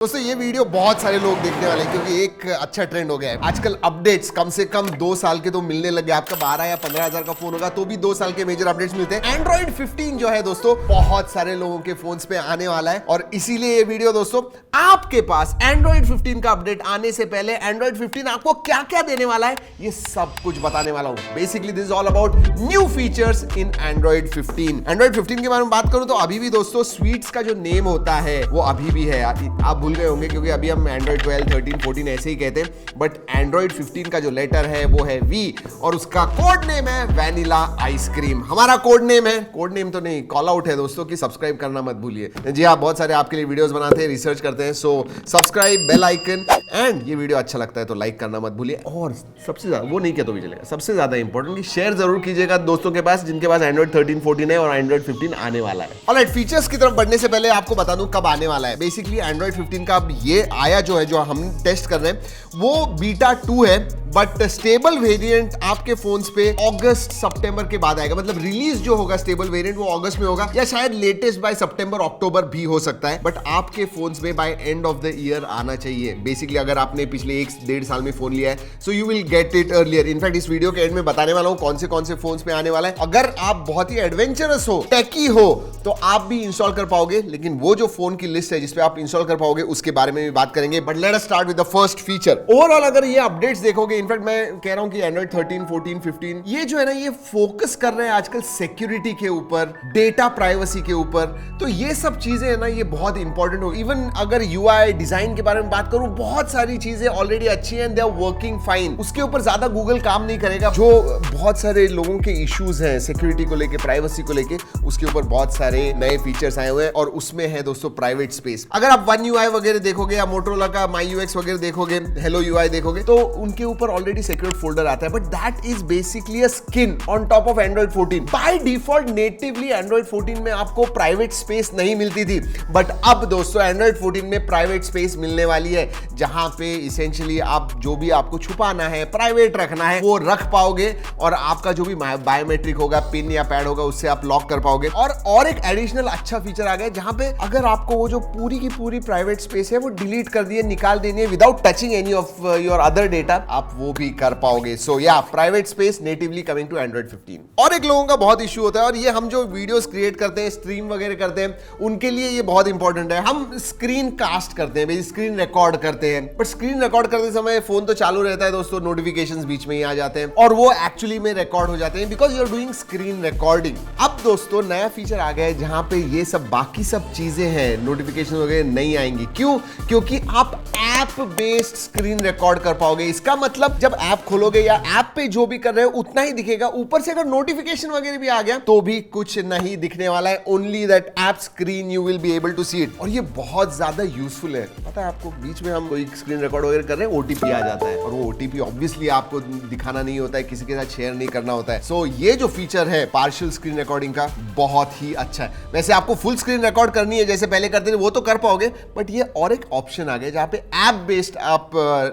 दोस्तों ये वीडियो बहुत सारे लोग देखने वाले हैं क्योंकि एक अच्छा ट्रेंड हो गया है आजकल। अपडेट्स कम से कम 2 साल के तो मिलने लगे। आपका 12 या 15 हजार का फोन होगा तो भी 2 साल के मेजर अपडेट्स मिलते हैं। एंड्रॉइड 15 जो है दोस्तों बहुत सारे लोगों के फोन्स पे आने वाला है और इसीलिए ये वीडियो दोस्तों आपके पास एंड्रॉइड 15 का अपडेट आने से पहले एंड्रॉइड 15 आपको क्या क्या देने वाला है ये सब कुछ बताने वाला हूं। Basically this is all about new features in Android 15। Android 15 के बारे में बात करूं तो अभी भी दोस्तों स्वीट्स का जो नेम होता है वो अभी भी है। आप भूल गए होंगे क्योंकि अभी हम एंड्रॉइड 12, 13, 14 ऐसे ही कहते हैं, बट एंड्रॉइड 15 का जो लेटर है वो है वी और उसका कोड नेम है वैनिला आइसक्रीम। हमारा कोड नेम है, कोड नेम तो नहीं, कॉल आउट है दोस्तों कि सब्सक्राइब करना मत भूलिए। जी हाँ, बहुत सारे आपके लिए वीडियोस बनाते हैं, रिसर्च करते हैं, so subscribe, bell icon and ये वीडियो अच्छा लगता है तो लाइक करना मत भूलिए। और सबसे ज्यादा वो नहीं किया तो भी चलेगा, सबसे ज्यादा इंपॉर्टेंट कि शेयर जरूर कीजिएगा दोस्तों के पास जिनके पास एंड्रॉइड 13, 14 है और एंड्रॉइड 15 आने वाला है। ऑलराइट, फीचर्स की तरफ बढ़ने से पहले आपको बता दूं कब आने वाला है। बेसिकली एंड्रॉइड 15 का अब ये आया जो है, जो हम टेस्ट कर रहे हैं वो बीटा 2 है, बट स्टेबल वेरिएंट आपके फोन्स पे अगस्त सितंबर के बाद आएगा। मतलब रिलीज जो होगा स्टेबल वेरिएंट वो अगस्त में होगा या शायद लेटेस्ट बाय सितंबर अक्टूबर भी हो सकता है, बट आपके फोन्स में by end of the year आना चाहिए। बेसिकली अगर आपने पिछले 1-1.5 साल में फोन लिया है so you will get it earlier. In fact इस वीडियो के एंड में बताने वाला हूं कौन से फोन्स में आने वाला है। अगर आप बहुत ही एडवेंचरस हो, टेकी हो तो आप भी इंस्टॉल कर पाओगे, लेकिन वो जो फोन की लिस्ट है जिसपे आप इंस्टॉल कर पाओगे उसके बारे में भी बात करेंगे। But let us start with the first feature. Overall अगर ये अपडेट्स देखोगे, इनफैक्ट मैं कह रहा हूं कि एंड्रॉइड 13, 14, 15 ये जो है ना ये फोकस कर रहे हैं आजकल सिक्योरिटी के ऊपर, डेटा प्राइवेसी के ऊपर। तो ये सब चीजें है ना ये बहुत इंपॉर्टेंट हो। इवन अगर यूआई डिजाइन के बारे में बात करूं, बहुत सारी चीजें ऑलरेडी अच्छी हैं, दे आर वर्किंग फाइन। उसके ऊपर ज्यादा गूगल काम नहीं करेगा। जो बहुत सारे लोगों के इश्यूज हैं सिक्योरिटी को लेके, प्राइवेसी को लेके, उसके ऊपर बहुत सारे नए फीचर्स आए हुए हैं और उसमें है दोस्तों प्राइवेट स्पेस। अगर आप वन यूआई वगैरह देखोगे या मोटोरोला का माई यूएक्स वगैरह देखोगे, हेलो यूआई देखोगे, तो उनके ऊपर ऑलरेडी सिक्योर फोल्डर आता है, but that is basically a skin on top of Android 14। By default natively Android 14 में आपको प्राइवेट स्पेस नहीं मिलती थी, बट अब दोस्तों एंड्रॉइड 14 में प्राइवेट स्पेस मिलने वाली है, जहां पे इसेंशियली आप जो भी आपको छुपाना है, प्राइवेट रखना है, वो रख पाओगे और आपका जो भी बायोमेट्रिक होगा, पिन या पैड होगा, उससे आप लॉक कर पाओगे। और एक एडिशनल अच्छा फीचर आ गया जहां पे अगर आपको वो जो पूरी की पूरी प्राइवेट स्पेस है वो डिलीट कर दिए, निकाल देनी है without touching any of your other data, आप वो भी कर पाओगे। सो या private space natively coming to Android 15। और एक लोगों का बहुत इश्यू होता है, और ये हम जो वीडियोस क्रिएट करते हैं, स्ट्रीम वगैरह करते हैं, उनके लिए ये बहुत इंपॉर्टेंट है। हम स्क्रीन कास्ट करते हैं, स्क्रीन रिकॉर्ड करते हैं, बट स्क्रीन रिकॉर्ड करते समय फोन तो चालू रहता है दोस्तों, नोटिफिकेशंस बीच में ही आ जाते हैं और वो एक्चुअली में रिकॉर्ड हो जाते हैं because you are doing screen recording. अब दोस्तों नया फीचर आ गया है जहां पे ये सब बाकी सब चीजें हैं, नोटिफिकेशन वगैरह नहीं आएंगी। क्यों? क्योंकि आप ऐप बेस्ड स्क्रीन रिकॉर्ड कर पाओगे। इसका मतलब जब ऐप खोलोगे या ऐप पे जो भी कर रहे हो उतना ही दिखेगा, ऊपर से अगर नोटिफिकेशन वगैरह भी आ गया तो भी कुछ नहीं दिखने वाला है। Only that app screen you will be able to see it. और ये बहुत ज्यादा यूजफुल है। पता है आपको, बीच में हम कोई स्क्रीन रिकॉर्ड वगैरह कर रहे हैं, ओटीपी आ जाता है और वो ओटीपी ऑब्वियसली आपको दिखाना नहीं होता है, किसी के साथ शेयर नहीं करना होता है। सो ये जो फीचर है पार्शियल स्क्रीन रिकॉर्डिंग का बहुत ही अच्छा है। वैसे आपको फुल स्क्रीन रिकॉर्ड करनी है जैसे पहले करते थे वो तो कर पाओगे, बट ये और एक ऑप्शन आ गया जहां पे ऐप बेस्ड आप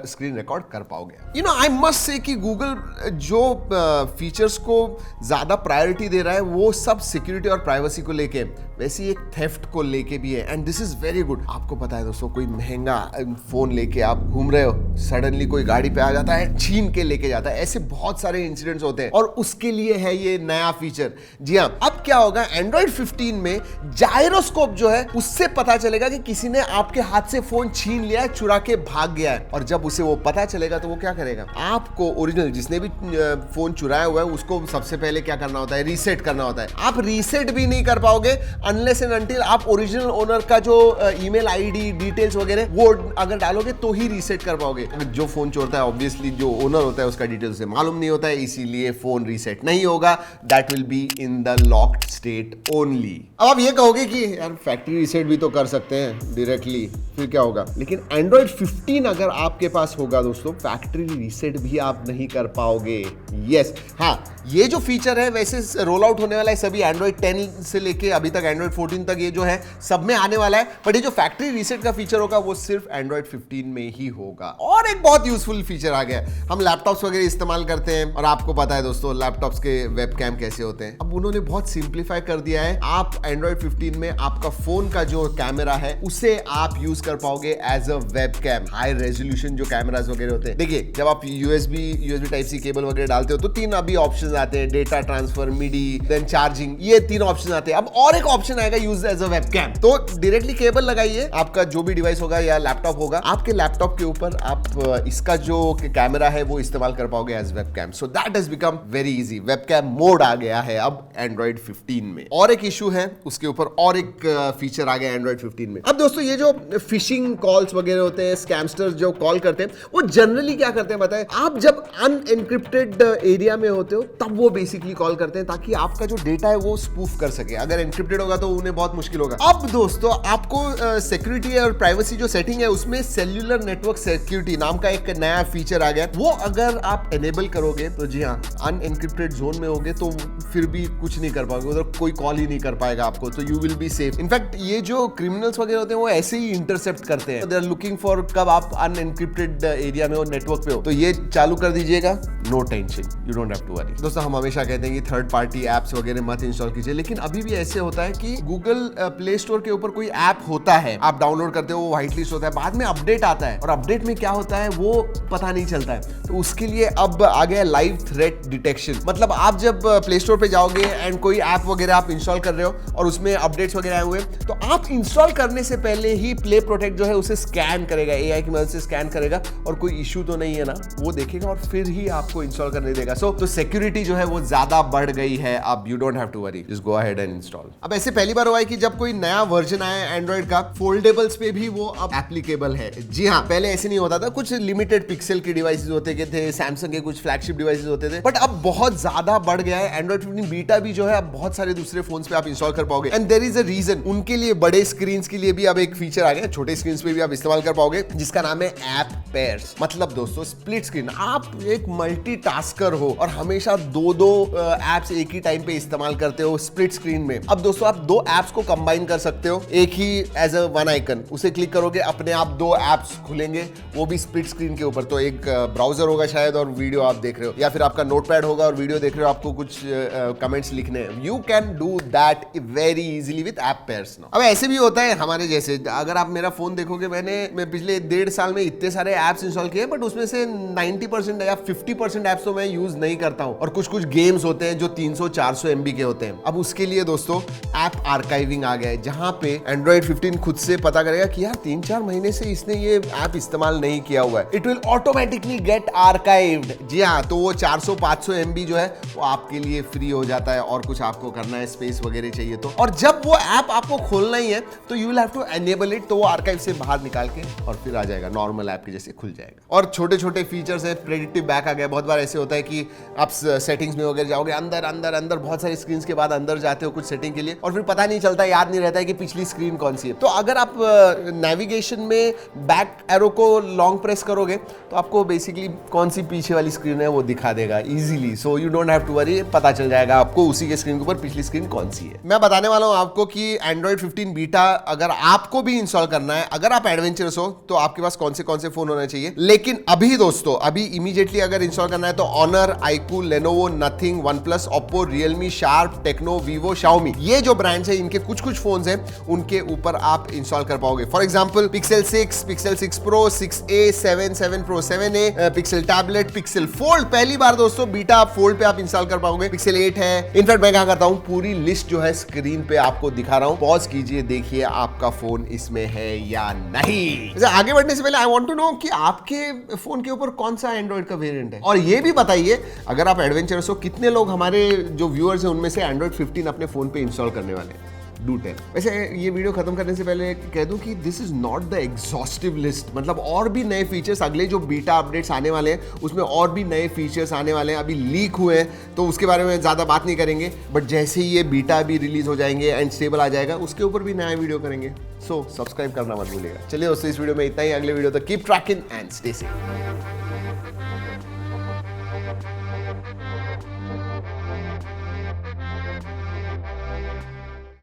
स्क्रीन रिकॉर्ड कर पाओगे। You know I must say कि गूगल जो फीचर्स को ज्यादा प्रायोरिटी दे रहा है वो सब सिक्योरिटी और प्राइवेसी को लेके, वैसे एक थेफ्ट को लेके भी है, and this is very good. आपको पता है दोस्तों, कोई महंगा फोन लेके आप घूम रहे हो, सडनली कोई गाड़ी पे आ जाता है, छीन के लेके जाता है, ऐसे बहुत सारे इंसिडेंट्स होते हैं और उसके लिए है ये नया फीचर। जी हाँ, अब क्या होगा, एंड्रॉइड 15 में जायरोस्कोप जो है उससे पता चलेगा कि किसी ने आपके हाथ से फोन छीन लिया है, चुरा के भाग गया है, और जब उसे वो पता चलेगा तो वो क्या करेगा, आपको ओरिजिनल जिसने भी फोन चुराया हुआ है उसको सबसे पहले क्या करना होता है, रीसेट करना होता है। आप रीसेट भी नहीं कर पाओगे अनलेस एंड अनटिल आप ओरिजिनल ओनर का जो ईमेल आईडी डिटेल्स वगैरह वो अगर डालोगे तो ही रीसेट कर पाओगे। जो फोन चोरता है ऑब्वियसली जो ओनर होता है उसका डिटेल्स से मालूम नहीं होता है, इसीलिए फोन रीसेट नहीं होगा। That will be in the locked state only. अब आप ये कहोगे कि यार फैक्ट्री रीसेट भी तो कर सकते हैं डायरेक्टली, फिर क्या होगा, लेकिन एंड्रॉइड 15 अगर आपके पास होगा दोस्तों, फैक्ट्री रीसेट भी आप नहीं कर पाओगे। यस, हाँ, ये जो फीचर है वैसे रोल आउट होने वाला है सभी एंड्रॉइड 10 से लेके अभी तक एंड्रॉइड 14 तक, ये जो है सब में आने वाला है, बट ये जो फैक्ट्री रीसेट का फीचर होगा वो सिर्फ एंड्रॉइड 15 में ही होगा। और एक बहुत यूजफुल फीचर आ गया है। हम लैपटॉप्स वगैरह इस्तेमाल करते हैं और आपको पता है दोस्तों लैपटॉप्स के वेबकैम कैसे होते हैं। अब उन्होंने बहुत सिंप्लीफाई कर दिया है। आप Android 15 में आपका फोन का जो कैमरा है उसे आप यूज कर पाओगे as a webcam. High resolution जो कैमरास वगैरह होते हैं, देखिए जब आप यूएसबी टाइप सी केबल वगैरह डालते हो तो 3 अभी ऑप्शंस आते हैं, डेटा ट्रांसफर, मिडी, देन चार्जिंग, ये 3 ऑप्शन आते हैं। अब और एक ऑप्शन आएगा यूज एज अ वेबकैम। तो डायरेक्टली केबल लगाइए, आपका जो भी डिवाइस होगा या लैपटॉप होगा, आपके लैपटॉप के ऊपर आप इसका जो कैमरा है वो इस्तेमाल कर पाओगे as webcam. So that has become very easy. Webcam mode आ गया है अब Android 15 में। और एक इशू है उसके ऊपर, और एक फीचर आ गया Android 15 में। अब दोस्तों ये जो फिशिंग कॉल्स वगैरह होते हैं, स्कैमस्टर्स जो कॉल करते हैं, वो जनरली क्या करते हैं बताएं, आप जब अनएनक्रिप्टेड एरिया में होते हो तब वो बेसिकली कॉल करते हैं ताकि आपका जो डेटा है वो स्पूफ कर सके। अगर एनक्रिप्टेड होगा तो उन्हें बहुत मुश्किल होगा। अब दोस्तों आपको सिक्योरिटी और प्राइवेसी जो सेटिंग है उसमें सेल्यूलर नेटवर्क सिक्योरिटी नाम का एक नया फीचर आ गया। वो अगर आप एनेबल करोगे तो जी हाँ, अनएनक्रिप्टेड जोन में होगे तो फिर भी कुछ नहीं कर पाओगे, उधर कोई कॉल ही नहीं कर पाएगा आपको, तो you will be safe. In fact ये जो क्रिमिनल्स वगैरह होते हैं वो ऐसे ही इंटरसेप्ट करते हैं। दे आर लुकिंग फॉर कब आप अनएनक्रिप्टेड एरिया में हो, नेटवर्क पे हो, तो ये चालू कर दीजिएगा, no tension, you don't have to worry. दोस्तों हम हमेशा कहते हैं कि थर्ड पार्टी एप्स वगैरह मत इंस्टॉल कीजिए, लेकिन अभी भी ऐसे होता है कि गूगल प्ले स्टोर के ऊपर कोई ऐप होता है, आप डाउनलोड करते हो, वो व्हाइट लिस्ट होता है, बाद में अपडेट आता है और अपडेट में क्या होता है वो पता नहीं चलता है। तो उसके लिए अब आ गया लाइव थ्रेट डिटेक्शन। मतलब आप जब प्ले स्टोर पे जाओगे एंड कोई ऐप वगैरह आप इंस्टॉल कर रहे हो और उसमें अपडेट्स वगैरह आए हुए, तो आप इंस्टॉल करने से पहले ही प्ले प्रोटेक्ट जो है उसे स्कैन करेगा, एआई की मदद से स्कैन करेगा और कोई इश्यू तो नहीं है ना, वो देखेगा और फिर ही आपको इंस्टॉल करने देगा। तो सिक्योरिटी जो है वो ज्यादा बढ़ गई है। अब you don't have to worry, just go ahead and install. अब ऐसे पहली बार हुआ है कि जब कोई नया वर्जन आया एंड्रॉइड का, फोल्डेबल्स पे भी वो अब एप्लीकेबल है। जी हाँ, पहले ऐसे नहीं होता था, कुछ लिमिटेड पिक्सल के डिवाइसेस होते थे, सैमसंग के कुछ फ्लैगशिप डिवाइसेस होते थे, बट अब बहुत ज्यादा बढ़ गया है। Android 15 बीटा भी जो है अब बहुत सारे दूसरे फोन्स पे आप इंस्टॉल कर पाओगे and there is a reason. उनके लिए बड़े स्क्रीन के लिए भी अब एक फीचर आ गया, छोटे स्क्रीन पे भी आप इस्तेमाल कर पाओगे, जिसका नाम है ऐप पेयर्स। मतलब दोस्तों स्प्लिट स्क्रीन, आप एक मल्टीटास्कर हो और हमेशा दो एप्स एक ही टाइम पे इस्तेमाल करते हो स्प्लिट स्क्रीन में। अब दोस्तों आप 2 एप्स को कंबाइन कर सकते हो एक ही एज अ वन आइकन, उसे क्लिक करोगे अपने आप 2 एप्स खुलेंगे, वो भी स्प्लिट स्क्रीन के ऊपर। तो एक ब्राउजर होगा शायद और वीडियो आप देख रहे हो, या फिर आपका नोटपैड होगा और वीडियो देख रहे हो, आपको कुछ कमेंट्स लिखने हैं। You can do that very easily with app pairs now. अब ऐसे भी होता है हमारे जैसे, अगर आप मेरा फोन देखोगे, मैं पिछले 1.5 साल में इतने सारे एप्स इंस्टॉल किए, बट उसमें से 90% या 50% एप्स तो मैं यूज नहीं करता हूं, और कुछ गेम्स होते हैं जो 300-400 MB के होते हैं। अब उसके लिए दोस्तों ऐप आर्काइविंग आ गया है, जहां पे Android 15 खुद से पता करेगा कि यार 3-4 महीने से इसने ये ऐप इस्तेमाल नहीं किया हुआ है, it will automatically get archived. जी हाँ, तो वो 400-500 MB जो है वो आपके लिए फ्री हो जाता है, और कुछ आपको करना है, स्पेस वगैरह चाहिए तो। और जब वो ऐप आपको खोलना ही है तो you will have to enable it, तो वो आर्काइव से बाहर निकाल के और फिर आ जाएगा, नॉर्मल ऐप के जैसे खुल जाएगा। और छोटे छोटे फीचर्स है, प्रेडिक्टिव बैक आ गया। बहुत बार ऐसे होता है कि आप सेटिंग्स में वगैरह जाओगे, अंदर अंदर अंदर बहुत सारी स्क्रीन के बाद अंदर जाते हो कुछ सेटिंग के लिए, और फिर पता नहीं चलता, याद नहीं रहता है कि पिछली स्क्रीन कौन सी है। तो अगर आप नेविगेशन में बैक एरो को लॉन्ग प्रेस करोगे तो आपको बेसिकली कौन सी पीछे वाली स्क्रीन है वो दिखा देगा easily. So you don't have to worry, पता चल जाएगा आपको उसी के स्क्रीन के ऊपर पिछली स्क्रीन कौन सी है। मैं बताने वाला हूं आपको कि Android 15 बीटा अगर आपको भी इंस्टॉल करना है, अगर आप एडवेंचरस हो, तो आपके पास कौन से फोन होने चाहिए। लेकिन अभी दोस्तों, अभी इमीडिएटली अगर इंस्टॉल करना है तो Honor, iQOO, Lenovo, Nothing, OnePlus, Oppo, Realme, Sharp, Tecno, Vivo, Xiaomi, ये जो ब्रांड्स है इनके कुछ फोन्स हैं, उनके ऊपर आप इंस्टॉल कर पाओगे। For example Pixel 6, Pixel 6 Pro, 6a, 7 Pro, 7a, Pixel Tablet, Pixel Fold। पहली बार दोस्तों बीटा फोल्ड पे आप इंस्टॉल कर पाओगे। Pixel 8 है। इनफैक्ट मैं क्या करता हूं, पूरी लिस्ट जो है स्क्रीन पे आपको दिखा रहा हूं, पॉज कीजिए, देखिए आपका फोन इसमें है या नहीं। वैसे आगे बढ़ने से पहले आई वांट टू नो कि आपके फोन के ऊपर कौन सा एंड्रॉइड का वेरिएंट है, और ये भी बताइए अगर आप एडवेंचरस हो, कितने लोग हमारे जो व्यूअर्स हैं उनमें से Android 15 अपने फोन पे इंस्टॉल करने वाले हैं। Do tell. वैसे ये वीडियो खत्म करने से पहले कह दूं कि this is not the exhaustive list, मतलब और भी नए फीचर्स, अगले जो बीटा अपडेट्स आने वाले हैं उसमें और भी नए फीचर्स आने वाले हैं, अभी लीक हुए हैं तो उसके बारे में ज्यादा बात नहीं करेंगे, बट जैसे ही ये बीटा भी रिलीज हो जाएंगे एंड स्टेबल आ जाएगा, उसके ऊपर भी नया वीडियो करेंगे। सो सब्सक्राइब करना मत भूलिएगा। चलिए दोस्तों, इस वीडियो में इतना ही। अगले वीडियो तक keep trekking and stay safe.